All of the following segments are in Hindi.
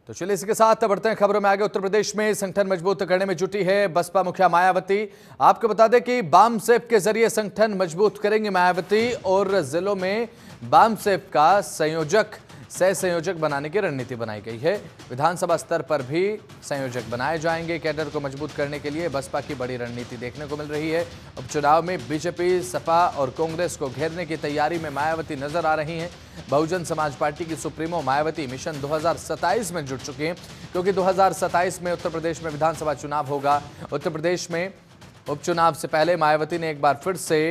तो चलिए इसके साथ बढ़ते हैं खबरों में आगे। उत्तर प्रदेश में संगठन मजबूत करने में जुटी है बसपा मुखिया मायावती। आपको बता दें कि बाम सेफ के जरिए संगठन मजबूत करेंगे मायावती और जिलों में बाम सेफ का सह संयोजक बनाने की रणनीति बनाई गई है। विधानसभा स्तर पर भी संयोजक बनाए जाएंगे। कैडर को मजबूत करने के लिए बसपा की बड़ी रणनीति देखने को मिल रही है। उपचुनाव में बीजेपी, सपा और कांग्रेस को घेरने की तैयारी में मायावती नजर आ रही हैं। बहुजन समाज पार्टी की सुप्रीमो मायावती मिशन 2027 में जुट चुकी हैं, क्योंकि 2027 में उत्तर प्रदेश में विधानसभा चुनाव होगा। उत्तर प्रदेश में उपचुनाव से पहले मायावती ने एक बार फिर से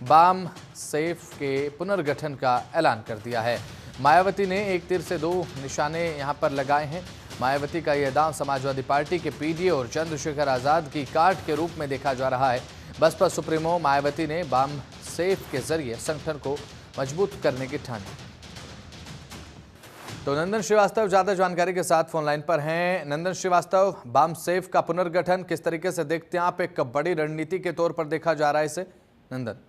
बाम सेफ के पुनर्गठन का ऐलान कर दिया है। मायावती ने एक तीर से दो निशाने यहां पर लगाए हैं। मायावती का यह दांव समाजवादी पार्टी के पीडीए और चंद्रशेखर आजाद की काट के रूप में देखा जा रहा है। बसपा सुप्रीमो मायावती ने बाम सेफ के जरिए संगठन को मजबूत करने की ठानी। तो नंदन श्रीवास्तव ज्यादा जानकारी के साथ फोन लाइन पर हैं। नंदन श्रीवास्तव, बाम सेफ का पुनर्गठन किस तरीके से देखते हैं आप? एक बड़ी रणनीति के तौर पर देखा जा रहा है इसे। नंदन।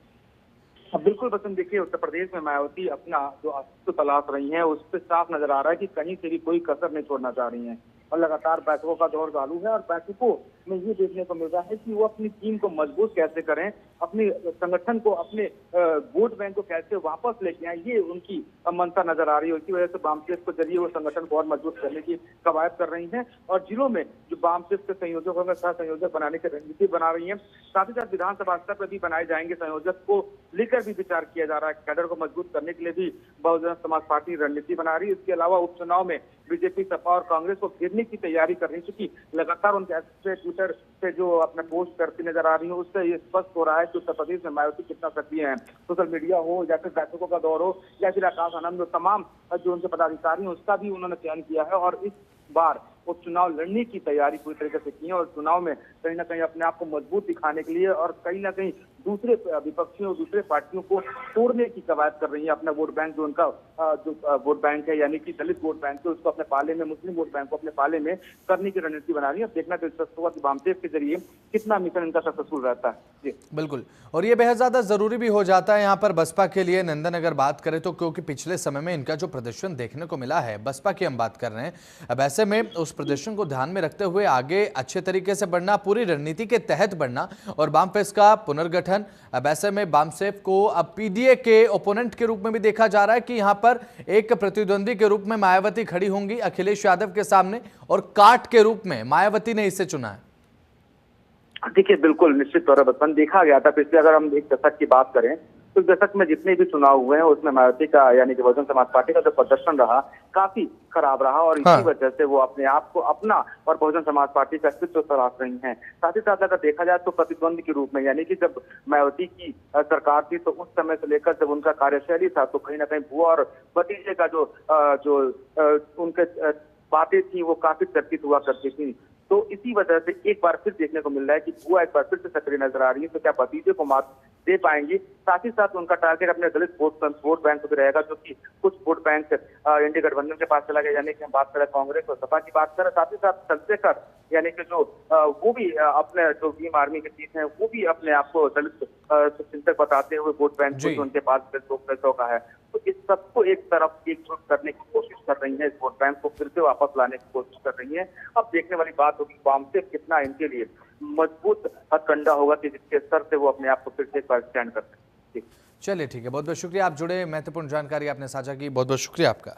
बिल्कुल बसंत, देखिए उत्तर प्रदेश में मायावती अपना जो अस्तित्व तलाश रही हैं उस पर साफ नजर आ रहा है कि कहीं से भी कोई कसर नहीं छोड़ना चाह रही हैं और लगातार बैठकों का दौर चालू है। और बैठकों में ये देखने को मिल रहा है कि वो अपनी टीम को मजबूत कैसे करें, अपने संगठन को, अपने वोट बैंक को कैसे वापस लेके आए, ये उनकी मंशा नजर आ रही है। इसी वजह से बामसेफ के जरिए वो संगठन को और मजबूत करने की कवायद कर रही हैं और जिलों में जो बामसेफ के संयोजक होंगे सह संयोजक बनाने की रणनीति बना रही है। साथ ही साथ विधानसभा स्तर पर भी बनाए जाएंगे संयोजक को लेकर भी विचार किया जा रहा है। कैडर को मजबूत करने के लिए भी बहुजन समाज पार्टी रणनीति बना रही है। इसके अलावा उपचुनाव में बीजेपी, सपा और कांग्रेस को घेरने की तैयारी कर रही है, क्योंकि लगातार उनके ट्विटर से जो अपना पोस्ट करती नजर आ रही है उससे ये स्पष्ट हो रहा है कि उत्तर प्रदेश में मायावती कितना सक्रिय है। सोशल मीडिया हो या फिर बैठकों का दौर हो या फिर आकाश आनंद, तमाम जो उनके पदाधिकारी हैं उसका भी उन्होंने चयन किया है और इस बार उपचुनाव लड़ने की तैयारी पूरी तरीके से की है और चुनाव में कहीं ना कहीं अपने आप को मजबूत दिखाने के लिए और कहीं ना कहीं दूसरे विपक्षियों और दूसरे पार्टियों को तोड़ने की कवायद कर रही है। अपना वोट बैंक जो उनका जो वोट बैंक है, यानी कि दलित वोट बैंक है, उसको अपने पाले में, मुस्लिम वोट बैंक को अपने पाले में करने की रणनीति बना रही है। देखना दिलचस्प होगा कि बामसेफ के जरिए कितना मिशन इनका सक्सेसफुल रहता है। जी बिल्कुल, और ये बेहद ज्यादा जरूरी भी हो जाता है यहाँ पर बसपा के लिए। नंदन, अगर बात करें तो क्योंकि पिछले समय में इनका जो प्रदर्शन देखने को मिला है, बसपा की हम बात कर रहे हैं, अब ऐसे में उस प्रदर्शन को ध्यान में रखते हुए आगे अच्छे तरीके से बढ़ना, पूरी रणनीति के तहत बढ़ना और बामसेफ का पुनर्गठन। अब ऐसे में बामसेफ को अब पीडीए के ओपोनेंट के रूप में भी देखा जा रहा है कि यहाँ पर एक प्रतिद्वंदी के रूप में मायावती खड़ी होंगी अखिलेश यादव के सामने और काट के रूप में मायावती ने इसे चुना है। देखिए बिल्कुल निश्चित तौर पर देखा गया था पिछले, अगर हम एक दशक की बात करें तो दशक में जितने भी चुनाव हुए हैं उसमें मायावती का यानी कि बहुजन समाज पार्टी का जो प्रदर्शन रहा काफी खराब रहा और इसी वजह से वो अपने आप को अपना और बहुजन समाज पार्टी का अस्तित्व तलाश रही हैं। साथ ही साथ अगर देखा जाए तो प्रतिद्वंदी के रूप में, यानी कि जब मायावती की सरकार थी तो उस समय से लेकर जब उनका कार्यशैली था तो कहीं ना कहीं बुआ और भतीजे का जो उनके बातें थी वो काफी चर्चित हुआ करती थी। तो इसी वजह से एक बार फिर देखने को मिल रहा है कि बुआ एक बार फिर से सक्रिय नजर आ रही है। तो क्या भतीजे को मात दे पाएंगी? साथ ही साथ उनका टारगेट अपने दलित वोट बैंक को भी रहेगा, जो कि कुछ वोट बैंक एनडीए गठबंधन के पास चला गया, यानी कि हम बात करें कांग्रेस और सपा की बात करें। साथ ही साथ चंद्रशेखर यानी कि जो वो भी अपने जो भीम आर्मी के चीफ हैं वो भी अपने आप को दलित चिंतक बताते हुए वोट बैंक जो उनके पास पैसों का है, तो इस सबको एक तरफ एकजुट करने की कोशिश कर रही है, इस वोट बैंक को फिर से वापस लाने की कोशिश कर रही है। अब देखने वाली बात होगी बामसेफ कितना इनके लिए मजबूत हथकंडा होगा कि जिसके स्तर से वो अपने आप को फिर से एक बार स्टैंड कर सकते हैं। चलिए ठीक है, बहुत बहुत शुक्रिया, आप जुड़े, महत्वपूर्ण जानकारी आपने साझा की, बहुत बहुत शुक्रिया आपका।